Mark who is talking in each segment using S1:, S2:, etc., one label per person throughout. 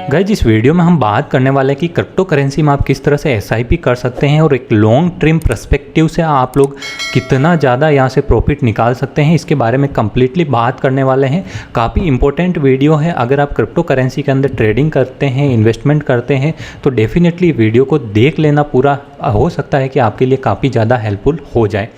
S1: Guys, इस video में हम बात करने वाले हैं कि क्रिप्टो करेंसी में आप किस तरह से एसआईपी कर सकते हैं और एक लॉन्ग टर्म पर्सपेक्टिव से आप लोग कितना ज़्यादा यहाँ से प्रॉफिट निकाल सकते हैं, इसके बारे में कंप्लीटली बात करने वाले हैं। काफ़ी इंपॉर्टेंट वीडियो है। अगर आप क्रिप्टो करेंसी के अंदर ट्रेडिंग करते हैं, इन्वेस्टमेंट करते हैं, तो डेफिनेटली वीडियो को देख लेना पूरा। हो सकता है कि आपके लिए काफ़ी ज़्यादा हेल्पफुल हो जाए।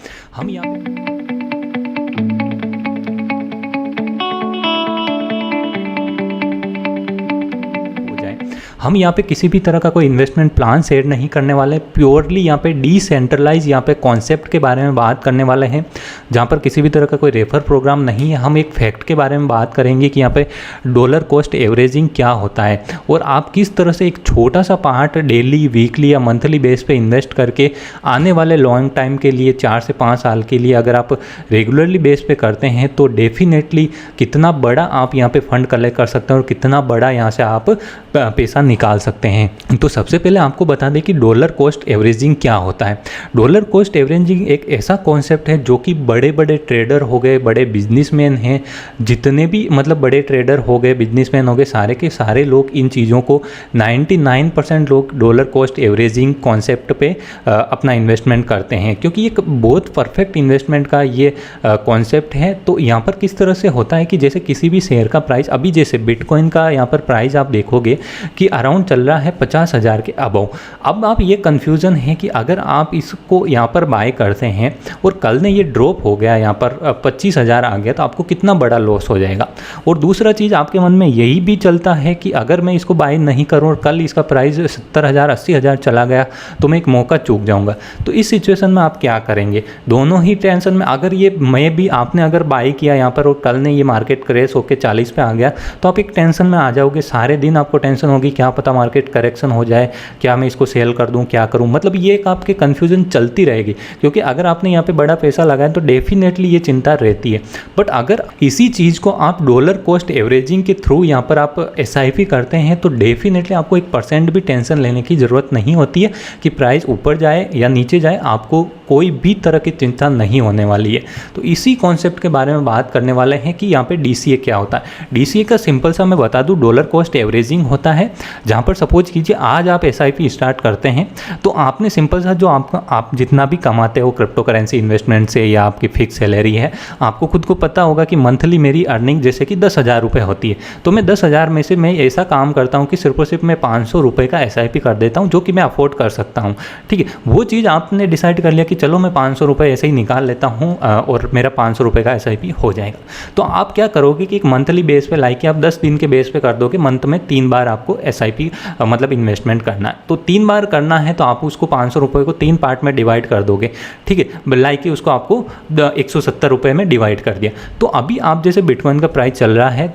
S1: हम यहाँ पे किसी भी तरह का कोई इन्वेस्टमेंट प्लान शेयर नहीं करने वाले, प्योरली यहाँ पे डिसेंट्रलाइज यहाँ पे कॉन्सेप्ट के बारे में बात करने वाले हैं, जहाँ पर किसी भी तरह का कोई रेफर प्रोग्राम नहीं है। हम एक फैक्ट के बारे में बात करेंगे कि यहाँ पे डॉलर कॉस्ट एवरेजिंग क्या होता है और आप किस तरह से एक छोटा सा पार्ट डेली, वीकली या मंथली बेस पे इन्वेस्ट करके आने वाले लॉन्ग टाइम के लिए 4 से 5 साल के लिए अगर आप रेगुलरली बेस पे करते हैं तो डेफिनेटली कितना बड़ा आप यहाँ पे फंड कलेक्ट कर सकते हैं और कितना बड़ा यहाँ से आप पैसा निकाल सकते हैं। तो सबसे पहले आपको बता दें कि डॉलर कॉस्ट एवरेजिंग क्या होता है। डॉलर कॉस्ट एवरेजिंग एक ऐसा कॉन्सेप्ट है जो कि बड़े बड़े ट्रेडर हो गए, बड़े बिजनेसमैन हैं, जितने भी मतलब बड़े ट्रेडर हो गए, बिजनेसमैन हो गए, सारे के सारे लोग इन चीज़ों को 99% लोग डॉलर कॉस्ट एवरेजिंग कॉन्सेप्ट पे अपना इन्वेस्टमेंट करते हैं, क्योंकि ये बहुत परफेक्ट इन्वेस्टमेंट का ये कॉन्सेप्ट है। तो यहाँ पर किस तरह से होता है कि जैसे किसी भी शेयर का प्राइस, अभी जैसे बिटकॉइन का यहाँ पर प्राइस आप देखोगे कि अराउंड चल रहा है 50,000 के अबव। अब आप ये कन्फ्यूज़न है कि अगर आप इसको यहाँ पर बाय करते हैं और कल ने ये ड्रॉप हो गया, यहाँ पर 25,000 आ गया, तो आपको कितना बड़ा लॉस हो जाएगा। और दूसरा चीज़ आपके मन में यही भी चलता है कि अगर मैं इसको बाय नहीं करूँ और कल इसका प्राइस 70,000 80,000 चला गया तो मैं एक मौका चूक जाऊँगा। तो इस सिचुएशन में आप क्या करेंगे? दोनों ही टेंशन में, अगर ये मैं भी आपने अगर बाय किया यहाँ पर और कल ने ये मार्केट क्रैश होकर 40 पे आ गया तो आप एक टेंशन में आ जाओगे। सारे दिन आपको टेंशन होगी, क्या पता मार्केट करेक्शन हो जाए, क्या मैं इसको सेल कर दूं, क्या करूं। मतलब ये एक आपके कन्फ्यूजन चलती रहेगी, क्योंकि अगर आपने यहाँ पे बड़ा पैसा लगाया तो डेफिनेटली ये चिंता रहती है। बट अगर इसी चीज़ को आप डॉलर कॉस्ट एवरेजिंग के थ्रू यहाँ पर आप एसआईपी करते हैं तो डेफिनेटली आपको 1% भी टेंशन लेने की ज़रूरत नहीं होती है कि प्राइस ऊपर जाए या नीचे जाए, आपको कोई भी तरह की चिंता नहीं होने वाली है। तो इसी कॉन्सेप्ट के बारे में बात करने वाले हैं कि यहाँ पे डीसीए क्या होता है। डीसीए का सिंपल सा मैं बता दूँ, डॉलर कॉस्ट एवरेजिंग होता है, जहाँ पर सपोज कीजिए आज आप एसआईपी स्टार्ट करते हैं तो आपने सिंपल सा जो आप जितना भी कमाते हो क्रिप्टो करेंसी इन्वेस्टमेंट से या आपकी फिक्स सैलरी है, आपको खुद को पता होगा कि मंथली मेरी अर्निंग जैसे कि 10,000 रुपये होती है, तो मैं 10,000 में से मैं ऐसा काम करता हूँ कि सिर्फ और सिर्फ मैं 500 रुपये का एसआईपी कर देता हूँ, जो कि मैं अफोर्ड कर सकता हूँ। ठीक है, वो चीज़ आपने डिसाइड कर लिया कि चलो मैं 500 रुपये ऐसे ही निकाल लेता हूँ और मेरा 500 रुपये का एसआईपी हो जाएगा। तो आप क्या करोगे कि एक मंथली बेस पे, लाइक आप 10 दिन के बेस पे कर दोगे, मंथ में 3 बार आपको एसआईपी मतलब इन्वेस्टमेंट करना है। तो 3 बार करना है तो आप उसको 500 रुपये को 3 पार्ट में डिवाइड कर दोगे। ठीक है, लाइक कि उसको आपको 170 रुपये में डिवाइड कर दिया। तो अभी आप जैसे बिटकॉइन का प्राइस चल रहा है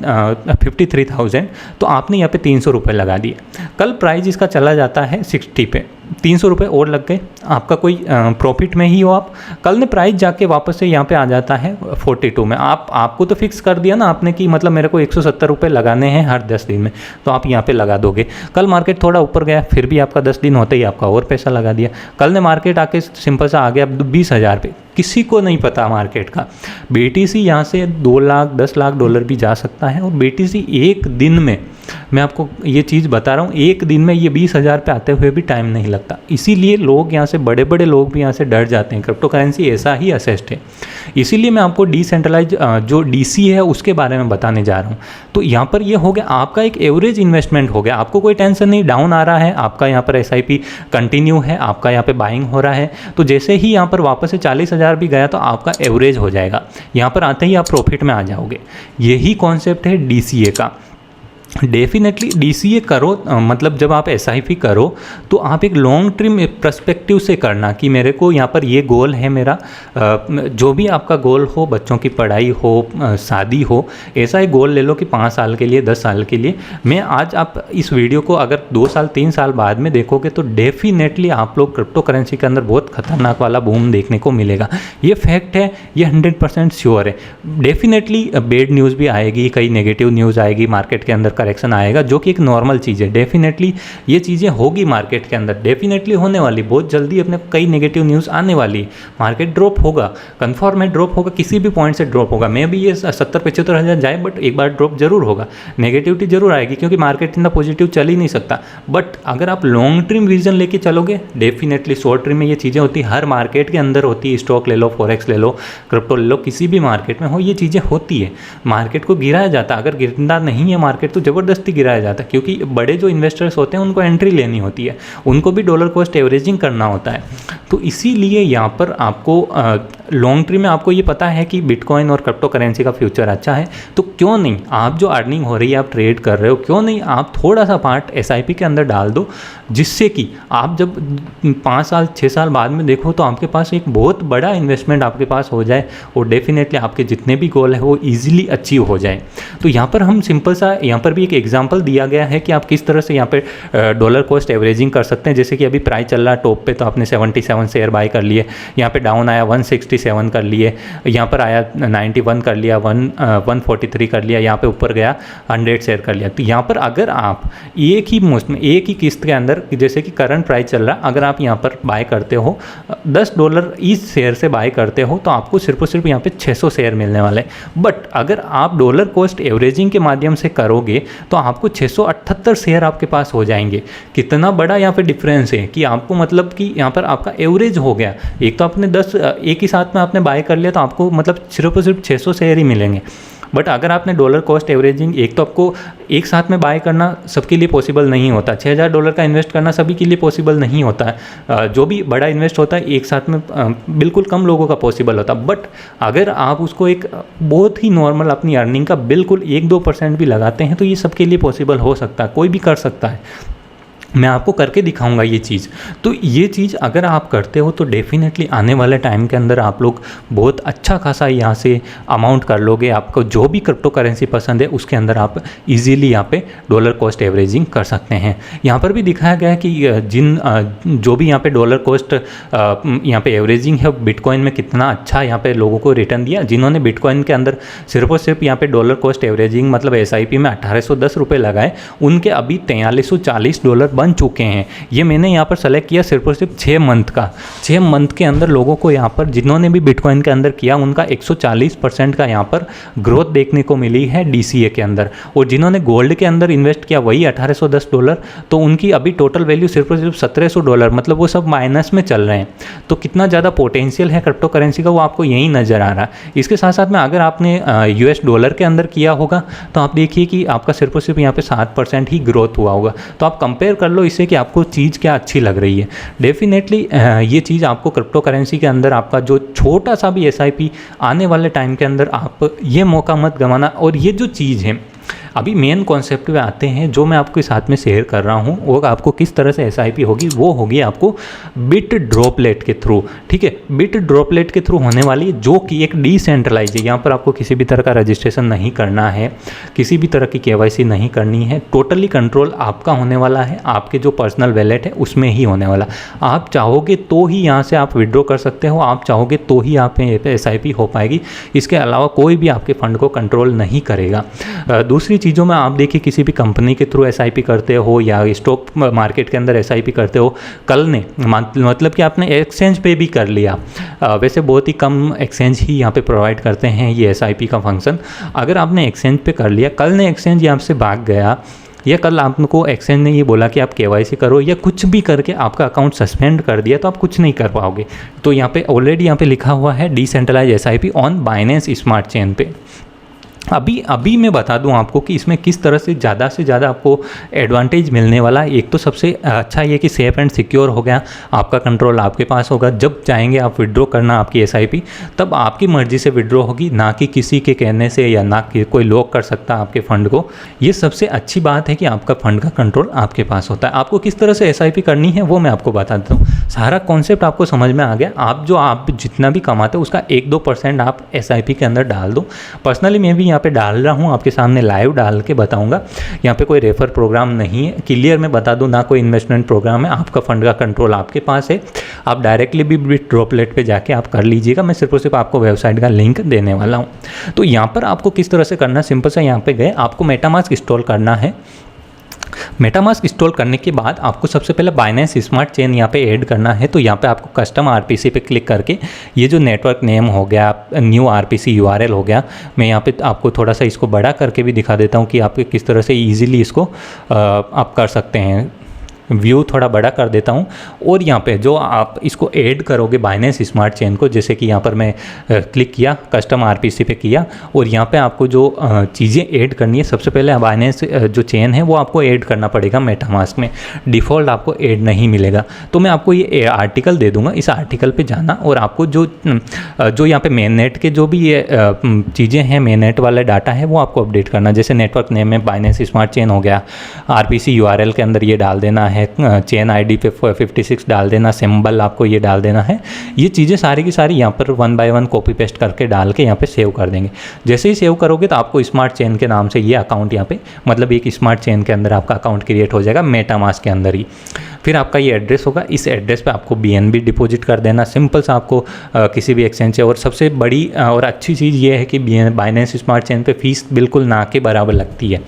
S1: 53,000, तो आपने यहाँ पे 300 रुपये लगा दिए। कल प्राइस इसका चला जाता है 60 पे, 300 रुपये और लग गए, आपका कोई प्रॉफिट में ही हो आप। कल ने प्राइस जाके वापस से यहाँ पे आ जाता है 42 में। आपको तो फिक्स कर दिया ना आपने कि मतलब मेरे को 170 रुपये लगाने हैं हर 10 दिन में, तो आप यहाँ पे लगा दोगे। कल मार्केट थोड़ा ऊपर गया, फिर भी आपका 10 दिन होते ही आपका और पैसा लगा दिया। कल ने मार्केट आके सिंपल सा आ गया 20,000 पे, किसी को नहीं पता मार्केट का। बीटीसी यहाँ से 2 लाख 10 लाख डॉलर भी जा सकता है, और बीटीसी एक दिन में, मैं आपको ये चीज़ बता रहा हूँ, एक दिन में ये 20,000 पे आते हुए भी टाइम नहीं लगता। इसीलिए लोग यहाँ से, बड़े बड़े लोग भी यहाँ से डर जाते हैं। क्रिप्टो करेंसी ऐसा ही असेस्ट है। इसीलिए मैं आपको डिसेंट्रलाइज जो डीसी है उसके बारे में बताने जा रहा हूँ। तो यहाँ पर ये हो गया आपका एक एवरेज इन्वेस्टमेंट हो गया, आपको कोई टेंशन नहीं, डाउन आ रहा है आपका, यहाँ पर एसआईपी कंटिन्यू है, आपका यहाँ पे बाइंग हो रहा है। तो जैसे ही यहाँ पर वापस से 40,000 भी गया तो आपका एवरेज हो जाएगा, यहाँ पर आते ही आप प्रॉफिट में आ जाओगे। यही कॉन्सेप्ट है डीसीए का। डेफिनेटली डीसीए करो, मतलब जब आप एसआईपी करो तो आप एक लॉन्ग टर्म पर्सपेक्टिव से करना कि मेरे को यहाँ पर ये गोल है मेरा, जो भी आपका गोल हो, बच्चों की पढ़ाई हो, शादी हो, ऐसा एक गोल ले लो कि 5 साल के लिए, 10 साल के लिए। मैं आज आप इस वीडियो को अगर 2 साल 3 साल बाद में देखोगे तो डेफिनेटली आप लोग क्रिप्टो करेंसी के अंदर बहुत खतरनाक वाला बूम देखने को मिलेगा। ये फैक्ट है, ये 100% श्योर है। डेफिनेटली बेड न्यूज़ भी आएगी, कई नेगेटिव न्यूज़ आएगी, मार्केट के अंदर करेक्शन आएगा, जो कि एक नॉर्मल चीज़ है। डेफिनेटली ये चीज़ें होगी मार्केट के अंदर, डेफिनेटली होने वाली, बहुत जल्दी अपने कई नेगेटिव न्यूज़ आने वाली। मार्केट ड्रॉप होगा, कन्फर्म है ड्रॉप होगा, किसी भी पॉइंट से ड्रॉप होगा। मे भी ये 70-75 हज़ार जाए, बट एक बार ड्रॉप जरूर होगा, नेगेटिविटी जरूर आएगी, क्योंकि मार्केट इतना पॉजिटिव चल ही नहीं सकता। बट अगर आप लॉन्ग टर्म विजन लेके चलोगे, डेफिनेटली शॉर्ट टर्म में ये चीज़ें होती, हर मार्केट के अंदर होती है। स्टॉक ले लो, फॉरेक्स ले लो, क्रिप्टो ले लो, किसी भी मार्केट में हो ये चीज़ें होती है। मार्केट को गिराया जाता है, अगर गिरना नहीं है मार्केट तो ज़बरदस्ती गिराया जाता है, क्योंकि बड़े जो इन्वेस्टर्स होते हैं उनको एंट्री लेनी होती है, उनको भी डॉलर कॉस्ट एवरेजिंग करना होता है। तो इसीलिए यहाँ पर आपको लॉन्ग टर्म में आपको ये पता है कि बिटकॉइन और क्रिप्टो करेंसी का फ्यूचर अच्छा है, तो क्यों नहीं आप जो अर्निंग हो रही है, आप ट्रेड कर रहे हो, क्यों नहीं आप थोड़ा सा पार्ट एसआईपी के अंदर डाल दो, जिससे कि आप जब 5 साल 6 साल बाद में देखो तो आपके पास एक बहुत बड़ा इन्वेस्टमेंट आपके पास हो जाए, और डेफिनेटली आपके जितने भी गोल है वो ईजिली अचीव हो जाए। तो यहाँ पर हम सिंपल सा, यहाँ पर भी एक एग्जांपल दिया गया है कि आप किस तरह से यहाँ पे डॉलर कॉस्ट एवरेजिंग कर सकते हैं। जैसे कि अभी प्राइस चल रहा है टॉप पे, तो आपने 77 शेयर बाय कर लिए, यहाँ पे डाउन आया 167 कर लिए, यहाँ पर आया 91 कर लिया, 143 कर लिया, यहाँ पे ऊपर गया 100 शेयर कर लिया। तो यहाँ पर अगर आप एक ही मुश्त में, एक ही किस्त के अंदर, जैसे कि करंट प्राइस चल रहा है, अगर आप यहाँ पर बाय करते हो $10 इस शेयर से बाय करते हो, तो आपको सिर्फ और सिर्फ यहाँ पे 600 शेयर मिलने वाले हैं। बट अगर आप डॉलर कॉस्ट एवरेजिंग के माध्यम से करोगे तो आपको 678 शेयर आपके पास हो जाएंगे। कितना बड़ा यहाँ पे डिफरेंस है कि आपको मतलब कि यहाँ पर आपका एवरेज हो गया। एक तो आपने 10 एक ही साथ में आपने बाय कर लिया, तो आपको मतलब सिर्फ और सिर्फ 600 शेयर ही मिलेंगे। बट अगर आपने डॉलर कॉस्ट एवरेजिंग, एक तो आपको एक साथ में बाय करना सबके लिए पॉसिबल नहीं होता, $6000 का इन्वेस्ट करना सभी के लिए पॉसिबल नहीं होता है। जो भी बड़ा इन्वेस्ट होता है एक साथ में बिल्कुल कम लोगों का पॉसिबल होता है। बट अगर आप उसको एक बहुत ही नॉर्मल अपनी अर्निंग का बिल्कुल 1-2% भी लगाते हैं, तो ये सबके लिए पॉसिबल हो सकता है, कोई भी कर सकता है। मैं आपको करके दिखाऊंगा ये चीज़। तो ये चीज़ अगर आप करते हो तो डेफिनेटली आने वाले टाइम के अंदर आप लोग बहुत अच्छा खासा यहाँ से अमाउंट कर लोगे। आपको जो भी क्रिप्टो करेंसी पसंद है उसके अंदर आप इजीली यहाँ पे डॉलर कॉस्ट एवरेजिंग कर सकते हैं। यहाँ पर भी दिखाया गया है कि जो भी यहाँ पे डॉलर कॉस्ट यहाँ पे एवरेजिंग है, बिटकॉइन में कितना अच्छा यहाँ पे लोगों को रिटर्न दिया। जिन्होंने बिटकॉइन के अंदर सिर्फ और सिर्फ यहाँ पे डॉलर कॉस्ट एवरेजिंग मतलब SIP में 1810 रुपये लगाए, उनके अभी $4340 बन चुके हैं। ये मैंने यहाँ पर सेलेक्ट किया सिर्फ और सिर्फ 6 मंथ का। 6 मंथ के अंदर लोगों को यहाँ पर जिन्होंने भी बिटकॉइन के अंदर किया उनका 140% का यहाँ पर ग्रोथ देखने को मिली है DCA के अंदर। और जिन्होंने गोल्ड के अंदर इन्वेस्ट किया वही $1810, तो उनकी अभी टोटल वैल्यू सिर्फ और सिर्फ $1700, मतलब वो सब माइनस में चल रहे हैं। तो कितना ज़्यादा पोटेंशियल है क्रिप्टो करेंसी का वो आपको यहीं नज़र आ रहा है। इसके साथ साथ में अगर आपने US डॉलर के अंदर किया होगा तो आप देखिए कि आपका सिर्फ और सिर्फ यहाँ पे 7% ही ग्रोथ हुआ होगा। तो आप कंपेयर कर लो इससे कि आपको चीज़ क्या अच्छी लग रही है। डेफिनेटली ये चीज़ आपको क्रिप्टो करेंसी के अंदर आपका जो छोटा सा भी SIP आने वाले टाइम के अंदर आप ये मौका मत गंवाना। और ये जो चीज़ है अभी मेन कॉन्सेप्ट पे आते हैं जो मैं आपके साथ में शेयर कर रहा हूँ, वो आपको किस तरह से SIP होगी, वो होगी आपको बिट ड्रॉपलेट के थ्रू। ठीक है, बिट ड्रॉपलेट के थ्रू होने वाली है, जो कि एक डिसेंट्रलाइज है। यहाँ पर आपको किसी भी तरह का रजिस्ट्रेशन नहीं करना है, किसी भी तरह की KYC नहीं करनी है, टोटली कंट्रोल आपका होने वाला है, आपके जो पर्सनल वैलेट है उसमें ही होने वाला। आप चाहोगे तो ही यहाँ से आप विड्रॉ कर सकते हो, आप चाहोगे तो ही आप SIP हो पाएगी। इसके अलावा कोई भी आपके फंड को कंट्रोल नहीं करेगा। दूसरी चीज़ों में आप देखिए किसी भी कंपनी के थ्रू SIP करते हो या स्टॉक मार्केट के अंदर SIP करते हो, कल ने मतलब कि आपने एक्सचेंज पे भी कर लिया, वैसे बहुत ही कम एक्सचेंज ही यहाँ पे प्रोवाइड करते हैं ये SIP का फंक्शन। अगर आपने एक्सचेंज पे कर लिया, कल ने एक्सचेंज यहाँ से भाग गया या कल आपको एक्सचेंज ने ये बोला कि आप KYC करो या कुछ भी करके आपका अकाउंट सस्पेंड कर दिया, तो आप कुछ नहीं कर पाओगे। तो यहाँ पे ऑलरेडी यहाँ पे लिखा हुआ है decentralise SIP on Binance smart chain पे। अभी मैं बता दूं आपको कि इसमें किस तरह से ज़्यादा आपको एडवांटेज मिलने वाला है। एक तो सबसे अच्छा ये कि सेफ़ एंड सिक्योर हो गया, आपका कंट्रोल आपके पास होगा। जब चाहेंगे आप विड्रॉ करना आपकी SIP, तब आपकी मर्ज़ी से विड्रॉ होगी, ना कि किसी के कहने से या ना कि कोई लॉक कर सकता आपके फ़ंड को। ये सबसे अच्छी बात है कि आपका फ़ंड का कंट्रोल आपके पास होता है। आपको किस तरह से SIP करनी है वो मैं आपको बता देता हूँ। सारा कॉन्सेप्ट आपको समझ में आ गया। आप जितना भी कमाते हो उसका 1-2% आप SIP के अंदर डाल दो। पर्सनली मैं भी यहाँ यहाँ पे डाल रहा हूँ आपके सामने लाइव डाल के बताऊँगा। यहाँ पे कोई रेफर प्रोग्राम नहीं है, क्लियर मैं बता दूँ, ना कोई इन्वेस्टमेंट प्रोग्राम है। आपका फंड का कंट्रोल आपके पास है, आप डायरेक्टली भी बिट ड्रॉपलेट पे जाके आप कर लीजिएगा। मैं सिर्फ और सिर्फ आपको वेबसाइट का लिंक देने वाला हूँ। तो यहाँ पर आपको किस तरह से करना, सिंपल सा यहाँ पे गए, आपको मेटामास्क इंस्टॉल करना है। मेटामास्क इंस्टॉल करने के बाद आपको सबसे पहले बाइनेंस स्मार्ट चेन यहाँ पे ऐड करना है। तो यहाँ पे आपको कस्टम आरपीसी पे क्लिक करके ये जो नेटवर्क नेम हो गया, न्यू आरपीसी यूआरएल हो गया, मैं यहाँ पे आपको थोड़ा सा इसको बड़ा करके भी दिखा देता हूँ कि आप किस तरह से ईजिली इसको आप कर सकते हैं। व्यू थोड़ा बड़ा कर देता हूँ। और यहाँ पे जो आप इसको ऐड करोगे बाइनेंस स्मार्ट चेन को, जैसे कि यहाँ पर मैं क्लिक किया, कस्टम आरपीसी पे किया, और यहाँ पे आपको जो चीज़ें ऐड करनी है, सबसे पहले बाइनेंस जो चेन है वो आपको ऐड करना पड़ेगा मेटामास्क में। डिफ़ॉल्ट आपको ऐड नहीं मिलेगा। तो मैं आपको ये आर्टिकल दे दूँगा, इस आर्टिकल पर जाना और आपको जो यहाँ पे मेन नेट के जो भी ये चीज़ें हैं, मेन नेट वाला डाटा है वो आपको अपडेट करना। जैसे नेटवर्क नेम में बाइनेंस स्मार्ट चेन हो गया, आरपीसी यूआरएल के अंदर ये डाल देना है, चेन आईडी पे 56 डाल देना, सिंबल आपको ये डाल देना है। ये चीज़ें सारी की सारी यहाँ पर 1 बाय 1 कॉपी पेस्ट करके डाल के यहाँ पे सेव कर देंगे। जैसे ही सेव करोगे तो आपको स्मार्ट चेन के नाम से ये अकाउंट यहाँ पे, मतलब एक स्मार्ट चेन के अंदर आपका अकाउंट क्रिएट हो जाएगा मेटामास्क के अंदर ही। फिर आपका ये एड्रेस होगा, इस एड्रेस पे आपको BNB डिपॉजिट कर देना, सिंपल सा आपको किसी भी एक्सचेंज से। और सबसे बड़ी और अच्छी चीज़ ये है कि बाइनेंस स्मार्ट चेन पे फीस बिल्कुल ना के बराबर लगती है।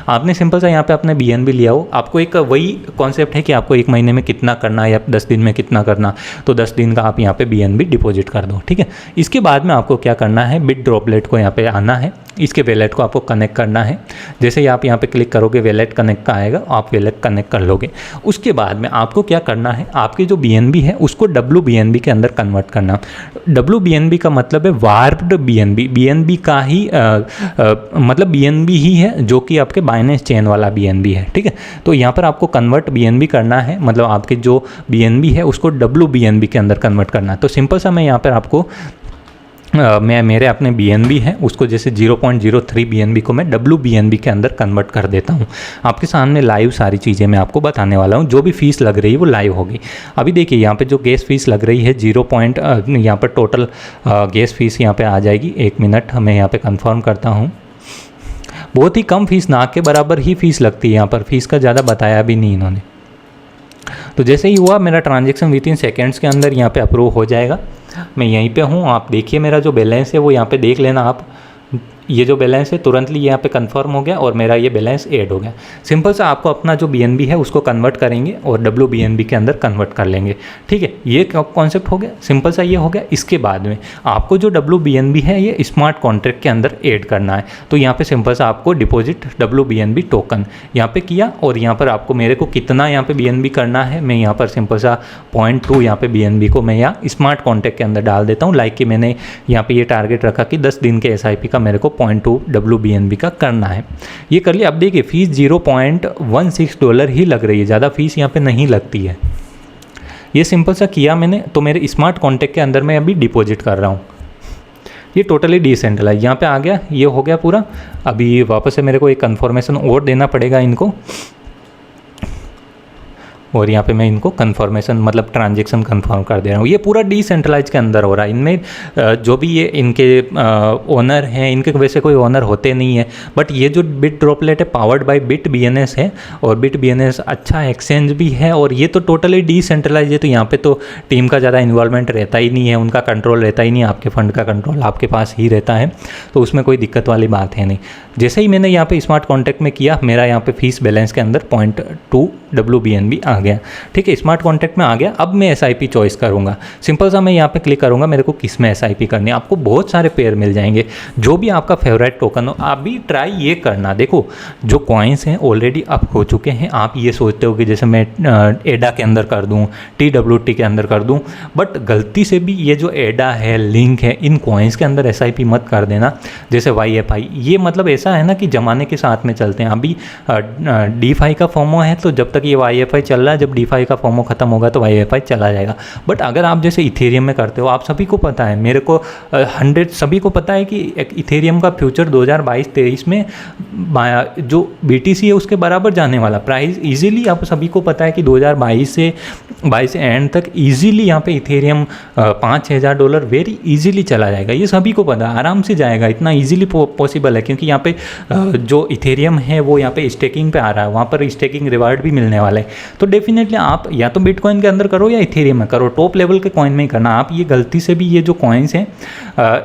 S1: आपने सिंपल सा यहाँ पे अपने BNB लिया हो, आपको एक वही कॉन्सेप्ट है कि आपको 1 महीने में कितना करना है या 10 दिन में कितना करना, तो 10 दिन का आप यहाँ पे BNB डिपॉजिट कर दो, ठीक है। इसके बाद में आपको क्या करना है, बिट ड्रॉपलेट को यहाँ पे आना है, इसके वैलेट को आपको कनेक्ट करना है। जैसे ही आप यहाँ पे क्लिक करोगे वैलेट कनेक्ट का आएगा, आप वैलेट कनेक्ट कर लोगे। उसके बाद में आपको क्या करना है, आपकी जो BNB है उसको WBNB के अंदर कन्वर्ट करना। WBNB का मतलब है वार्प्ड BNB, BNB का ही मतलब BNB ही है जो कि आपके बाइनेंस चेन वाला BNB है, ठीक है। तो यहाँ पर आपको कन्वर्ट BNB करना है, मतलब आपके जो BNB है उसको WBNB के अंदर कन्वर्ट करना है। तो सिंपल सा मैं यहाँ पर आपको मैं मेरे अपने BNB है उसको जैसे 0.03 BNB को मैं WBNB के अंदर कन्वर्ट कर देता हूँ। आपके सामने लाइव सारी चीज़ें मैं आपको बताने वाला हूँ, जो भी फीस लग रही है वो लाइव होगी। अभी देखिए यहाँ पे जो गैस फीस लग रही है 0. यहाँ पर टोटल गैस फीस यहाँ पे आ जाएगी। 1 मिनट मैं यहाँ पे कंफर्म करता हूँ। बहुत ही कम फीस, ना के बराबर ही फीस लगती है यहाँ पर, फीस का ज़्यादा बताया भी नहीं इन्होंने। तो जैसे ही हुआ मेरा ट्रांजेक्शन विद इन सेकेंड्स के अंदर यहाँ पे अप्रूव हो जाएगा। मैं यहीं पे हूँ, आप देखिए मेरा जो बैलेंस है वो यहाँ पे देख लेना आप। ये जो बैलेंस है तुरंतली यहाँ पे कंफर्म हो गया और मेरा ये बैलेंस ऐड हो गया। सिंपल सा आपको अपना जो BNB है उसको कन्वर्ट करेंगे और WBNB के अंदर कन्वर्ट कर लेंगे, ठीक है। ये कॉन्सेप्ट हो गया, सिंपल सा ये हो गया। इसके बाद में आपको जो WBNB है ये स्मार्ट कॉन्ट्रैक्ट के अंदर ऐड करना है। तो यहाँ पे सिंपल सा आपको डिपॉजिट WBNB टोकन यहाँ पे किया और यहाँ पर आपको मेरे को कितना यहाँ पे BNB करना है, मैं यहाँ पर सिंपल सा 0.2 यहाँ पे BNB को मैं यहाँ स्मार्ट कॉन्ट्रैक्ट के अंदर डाल देता हूँ। लाइक कि मैंने यहाँ पे ये टारगेट रखा कि 10 दिन के SIP का मेरे को 0.2 WBNB का करना है। ये कर लिया। अब देखिए फीस $0.16 ही लग रही है, ज़्यादा फीस यहाँ पे नहीं लगती है। ये सिंपल सा किया मैंने, तो मेरे स्मार्ट कॉन्ट्रैक्ट के अंदर मैं अभी डिपॉजिट कर रहा हूँ। ये टोटली डिसेंट्रलाइज यहाँ पे आ गया, ये हो गया पूरा। अभी वापस से मेरे को एक कंफर्मेशन और देना पड़ेगा इनको, और यहाँ पे मैं इनको कंफर्मेशन मतलब ट्रांजेक्शन कंफर्म कर दे रहा हूँ। ये पूरा डिसेंट्रलाइज के अंदर हो रहा है। इनमें जो भी ये इनके ओनर हैं, इनके वैसे कोई ओनर होते नहीं है, बट ये जो बिट ड्रॉपलेट है पावर्ड बाय BitBNS है, और BitBNS अच्छा एक्सचेंज भी है, और ये तो टोटली डिसेंट्रलाइज है। तो यहाँ पे तो टीम का ज़्यादा इन्वॉल्वमेंट रहता ही नहीं है, उनका कंट्रोल रहता ही नहीं है, आपके फंड का कंट्रोल आपके पास ही रहता है, तो उसमें कोई दिक्कत वाली बात है नहीं। जैसे ही मैंने यहाँ पे स्मार्ट कॉन्ट्रैक्ट में किया, मेरा यहाँ पे फीस बैलेंस के अंदर 0.2 WBNB आ गया, ठीक है। स्मार्ट कॉन्ट्रैक्ट में आ गया। अब मैं SIP चॉइस करूँगा। सिंपल सा मैं यहाँ पे क्लिक करूँगा, मेरे को किस में SIP करनी है। आपको बहुत सारे पेयर मिल जाएंगे, जो भी आपका फेवरेट टोकन हो। अभी ट्राई ये करना, देखो जो कॉइन्स हैं ऑलरेडी अप हो चुके हैं। आप ये सोचते हो कि जैसे मैं एडा के अंदर कर दूँ, TWT के अंदर कर दूँ, बट गलती से भी ये जो एडा है, लिंक है, इन कॉइन्स के अंदर SIP मत कर देना। जैसे YFI, ये मतलब ऐसा है ना कि ज़माने के साथ में चलते हैं। अभी DeFi का फॉर्मो है, तो जब तक ये YFI चल वाला है, जब DeFi का फोमो खत्म होगा तो YFI चला जाएगा। बट अगर आप जैसे इथेरियम में करते हो, आप सभी को पता है, मेरे को 100 सभी को पता है कि इथेरियम का फ्यूचर 2022-23 में जो BTC है उसके बराबर जाने वाला प्राइस ईजिली, आप सभी को पता है कि 2022 से एंड तक ईजिली यहाँ पे इथेरियम $5,000 वेरी ईजिली चला जाएगा। ये सभी को पता है, आराम से जाएगा, इतना ईजिली पॉसिबल है, क्योंकि यहाँ पे जो इथेरियम है वो यहाँ पे स्टेकिंग पे आ रहा है, वहाँ पर स्टेकिंग रिवार्ड भी मिलने वाला है। तो डेफिनेटली आप या तो बिटकॉइन के अंदर करो या इथेरियम में करो, टॉप लेवल के कॉइन में ही करना। आप ये गलती से भी ये जो कॉइन्स हैं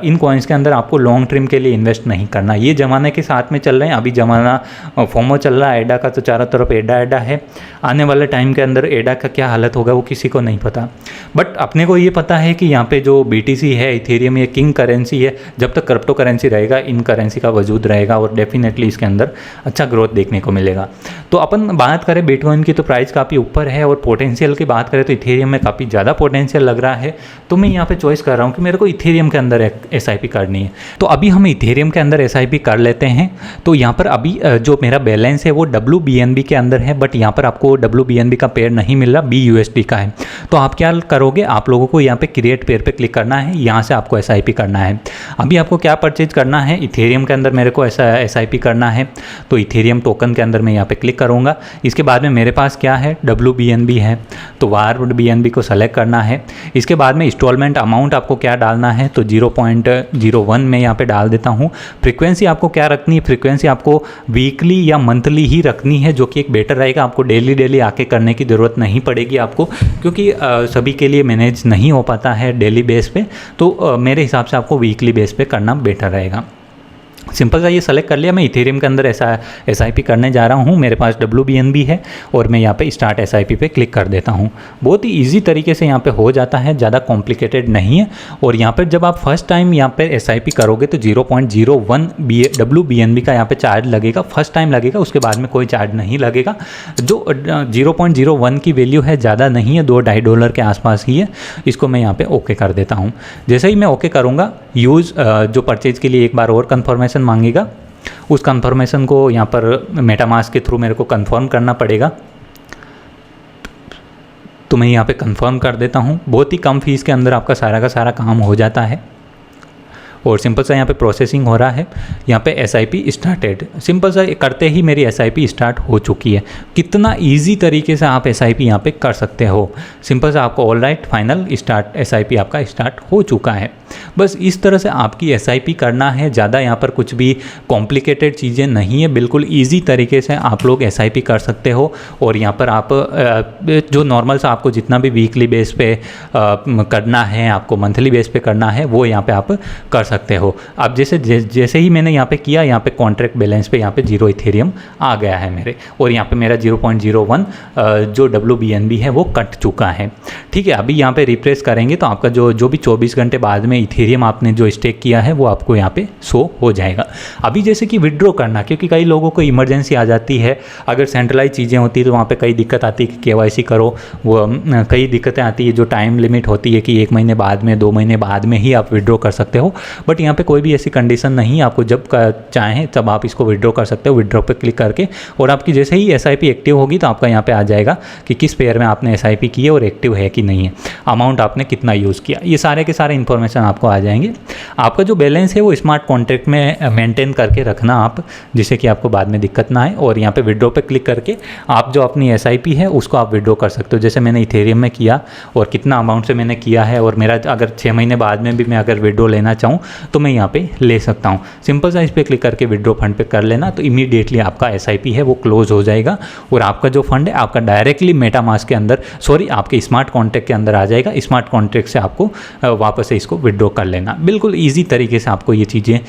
S1: इन कॉइन्स के अंदर आपको लॉन्ग टर्म के लिए इन्वेस्ट नहीं करना। ये ज़माने के साथ में चल रहे हैं, अभी ज़माना फोमो चल रहा है एडा का, तो चारों तरफ एडा है। आने वाले टाइम के अंदर एडा का क्या हालत होगा वो किसी को नहीं पता। बट अपने को ये पता है कि यहाँ पे जो BTC है, इथेरियम, ये किंग करेंसी है। जब तक क्रिप्टो करेंसी रहेगा, इन करेंसी का वजूद रहेगा और डेफिनेटली इसके अंदर अच्छा ग्रोथ देखने को मिलेगा। तो अपन बात करें बिटकॉइन की तो प्राइस काफ़ी ऊपर है, और पोटेंशियल की बात करें तो इथेरियम में काफ़ी ज़्यादा पोटेंशियल लग रहा है। तो मैं यहाँ पे चॉइस कर रहा हूँ कि मेरे को इथेरियम के अंदर SIP करनी है। तो अभी हम इथेरियम के अंदर SIP कर लेते हैं। तो यहाँ पर अभी जो मेरा बैलेंस है वो WBNB के अंदर है, बट यहाँ पर आपको WBNB का पेयर नहीं मिल रहा, BUSD का है। तो आप क्या करोगे, आप लोगों को यहाँ पे क्रिएट पेयर पे क्लिक करना है, यहाँ से आपको SIP करना है। अभी आपको क्या परचेज करना है, इथेरियम के अंदर मेरे को ऐसा SIP करना है। तो इथेरियम टोकन के अंदर मैं यहाँ पे क्लिक करूँगा। इसके बाद में मेरे पास क्या है, WBNB है, तो WBNB को सेलेक्ट करना है। इसके बाद में इंस्टॉलमेंट अमाउंट आपको क्या डालना है, तो 0.01 में यहाँ पे डाल देता हूँ। फ्रीक्वेंसी आपको क्या रखनी है, फ्रीक्वेंसी आपको वीकली या मंथली ही रखनी है, जो कि एक बेटर रहेगा। आपको डेली आके करने की ज़रूरत नहीं पड़ेगी आपको, क्योंकि सभी के लिए मैनेज नहीं हो पाता है डेली बेस पे। तो मेरे हिसाब से आपको वीकली बेस पे करना बेटर रहेगा। सिंपल सा ये सेलेक्ट कर लिया। मैं इथेरियम के अंदर SIP करने जा रहा हूँ। मेरे पास WBNB है और मैं यहाँ पे स्टार्ट SIP पे क्लिक कर देता हूँ। बहुत ही इजी तरीके से यहाँ पे हो जाता है, ज़्यादा कॉम्प्लिकेटेड नहीं है। और यहाँ पर जब आप फर्स्ट टाइम यहाँ पे SIP करोगे तो 0.01 WBNB का यहाँ पे चार्ज लगेगा, फर्स्ट टाइम लगेगा, उसके बाद में कोई चार्ज नहीं लगेगा। जो 0.01 की वैल्यू है, ज़्यादा नहीं है, $2-2.5 के आसपास ही है। इसको मैं यहाँ पर ओके कर देता हूँ। जैसे ही मैं ओके करूँगा, यूज़ जो परचेज के लिए एक बार और कन्फर्मेशन मांगेगा। उस कंफर्मेशन को यहाँ पर मेटामास्क के थ्रू मेरे को कंफर्म करना पड़ेगा। तो मैं यहाँ पे कंफर्म कर देता हूँ। बहुत ही कम फीस के अंदर आपका सारा का सारा काम हो जाता है और सिंपल सा यहाँ पे प्रोसेसिंग हो रहा है। यहाँ पे SIP स्टार्टेड, सिंपल सा करते ही मेरी SIP स्टार्ट हो चुकी है। कितना इजी तरीके से आप SIP यहाँ पे कर सकते हो। सिंपल सा आपको all right final start SIP आपका स्टार्ट हो चुका है। बस इस तरह से आपकी SIP करना है। ज़्यादा यहाँ पर कुछ भी कॉम्प्लिकेटेड चीज़ें नहीं है, बिल्कुल ईजी तरीके से आप लोग SIP कर सकते हो। और यहाँ पर आप जो नॉर्मल सा आपको जितना भी वीकली बेस पे करना है, आपको मंथली बेस पे करना है, वो यहाँ पे आप कर सकते हो। अब जैसे ही मैंने यहाँ पे किया, यहाँ पे कॉन्ट्रैक्ट बैलेंस पे यहाँ पे 0 इथेरियम आ गया है मेरे, और यहाँ पे मेरा 0.01 जो WBNB है वो कट चुका है। ठीक है, अभी यहाँ पे रिफ्रेश करेंगे तो आपका जो भी 24 घंटे बाद में इथेरियम आपने जो स्टेक किया है वो आपको यहाँ पे शो हो जाएगा। अभी जैसे कि विड्रॉ करना, क्योंकि कई लोगों को इमरजेंसी आ जाती है, अगर सेंट्रलाइज चीज़ें होती है तो वहाँ पे कई दिक्कत आती है कि KYC करो, वो कई दिक्कतें आती है। जो टाइम लिमिट होती है कि 1 महीने बाद में, 2 महीने बाद में ही आप विड्रॉ कर सकते हो। बट यहाँ पे कोई भी ऐसी कंडीशन नहीं है, आपको जब चाहें तब आप इसको विड्रॉ कर सकते हो। विड्रॉ पे क्लिक करके, और आपकी जैसे ही SIP एक्टिव होगी तो आपका यहाँ पे आ जाएगा कि किस पेयर में आपने SIP की है और एक्टिव है कि नहीं है, अमाउंट आपने कितना यूज़ किया, ये सारे के सारे इन्फॉर्मेशन आपको आ जाएंगे। आपका जो बैलेंस है वो स्मार्ट कॉन्ट्रैक्ट में मेंटेन करके रखना आप, जिससे कि आपको बाद में दिक्कत ना आए। और यहाँ पे विड्रॉ पे क्लिक करके आप जो अपनी SIP है उसको आप विड्रॉ कर सकते हो। जैसे मैंने इथेरियम में किया और कितना अमाउंट से मैंने किया है, और मेरा अगर 6 महीने बाद में भी मैं अगर विड्रॉ लेना चाहूँ तो मैं यहाँ पे ले सकता हूँ। सिंपल सा इस पर क्लिक करके विड्रॉ फंड पे कर लेना, तो इमीडिएटली आपका SIP है वो क्लोज हो जाएगा और आपका जो फंड है आपका डायरेक्टली मेटामास्क के अंदर, आपके स्मार्ट कॉन्ट्रैक्ट के अंदर आ जाएगा। स्मार्ट कॉन्ट्रैक्ट से आपको वापस से इसको विड्रॉ कर लेना। बिल्कुल ईजी तरीके से आपको ये चीज़ें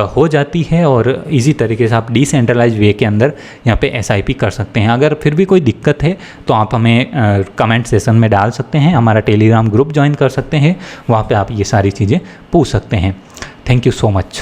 S1: हो जाती है और ईजी तरीके से आप डिसेंट्रलाइज वे के अंदर यहाँ पे SIP कर सकते हैं। अगर फिर भी कोई दिक्कत है तो आप हमें कमेंट सेशन में डाल सकते हैं, हमारा टेलीग्राम ग्रुप ज्वाइन कर सकते हैं, वहाँ पे आप ये सारी चीज़ें पूछ सकते हैं। Thank you so much.